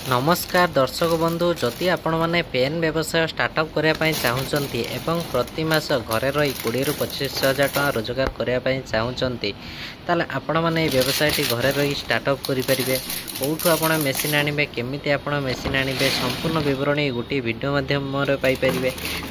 नमस्कार दर्शक बंधु जदि आपण मैंने पेन व्यवसाय स्टार्टअप करने चाहूँगी एवं प्रति मास घरे रही 20 ରୁ 25,000 टका रोजगार करने चाहूँगी ताले आपण मैंने व्यवसायटी घरे रही स्टार्टअप करेंगे। कौटू आप मेसीन आने केमी आप मेसीन आने संपूर्ण विवरणी गोटे वीडियो माध्यम पाइपर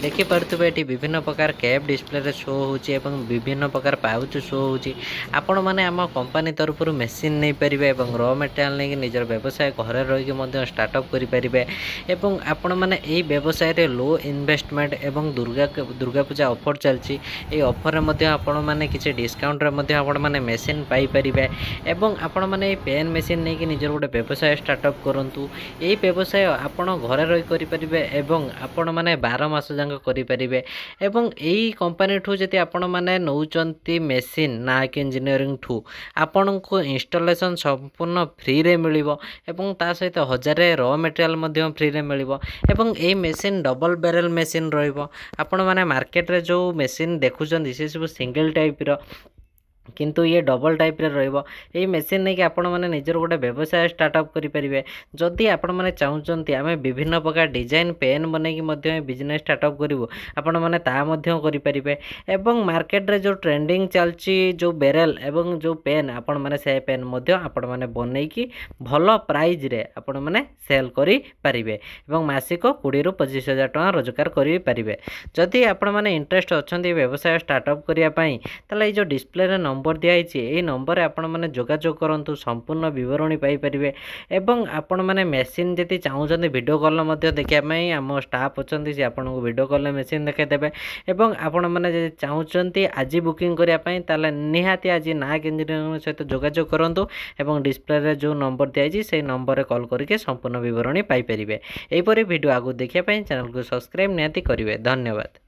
देखिपे ये विभिन्न प्रकार कैप डिस्प्ले शो होची विभिन्न प्रकार पाउच शो होची। आपण मैंने आम कंपनी तरफ मेसीन नहीं पारे और र मटेरियल नहीं निजर व्यवसाय घरे रही स्टार्टअप करेंगे। एवं आपण मैंने यही व्यवसाय रे लो इन्वेस्टमेंट एवं दुर्गा पूजा ऑफर चलती ये ऑफर में आपण मैंने किसी डिस्काउंट आपण मैंने मेसीन पाइपर एवं आपण मैंने पेन मेसीन नहीं कि निजर गोटे व्यवसाय स्टार्टअप करूँ। यही व्यवसाय आपण घरे रही करेंगे एवं आपण मैंने 12 मास जाक करेंगे। एवं यही कंपनी ठू जदि आपण मैंने नौचंती मेसीन नायक इंजीनियरिंग ठू आपण को इंस्टॉलेशन संपूर्ण फ्री रे मिलिबो एवं ता सहित 1000 र मटेरियल फ्री रे मिलिबो। एवं यही मेसीन डबल बैरल मेसीन रहिबो। आपण माने मार्केट रे जो मेसीन देखुचंदी से सब सिंगल टाइप रो किंतु ये डबल टाइप रे रहिबो। एही मेसीन नहीं कि आपण माने निजर गोटे व्यवसाय स्टार्टअप करि परिबे। जदि आपण माने चाहुचंती आमे विभिन्न प्रकार डिजाइन पेन बनै कि मध्य बिजनेस स्टार्टअप करिवो आपण माने ता मध्य करि परिबे। एवं मार्केट रे जो ट्रेंडिंग चलची जो बैरल एवं जो पेन आपण माने से पेन मध्य आपण माने बनै कि भलो प्राइस रे आपण माने सेल करि परिबे एवं मासिक 20 ରୁ 25,000 टका रोजगार करि परिबे। जदि आपण माने इंटरेस्ट अछंती व्यवसाय स्टार्टअप करिया पई तले जो डिस्प्ले रे नंबर दिया यही नंबर आपण मैंने जोगाजोग करूँ संपूर्ण विवरणी पाइपर। एवं आपण मैंने मेसीन जदि चाहूँगी वीडियो कॉल देखापी आम स्टाफ अच्छा सी आपन को वीडियो कॉल मेसीन देखेदेवे। एवं आपण मैंने चाहूँगी आज बुकिंग करने निहाती आज नायक इंजीनियरिंग सहित जोगाजोग करूँ एवं डिस्प्ले जो नंबर दिखाई से नंबर कॉल करके संपूर्ण विवरणी पाइपर। यहीपरि वीडियो आगु देखापी चैनल को सब्सक्राइब निहाती करेंगे। धन्यवाद।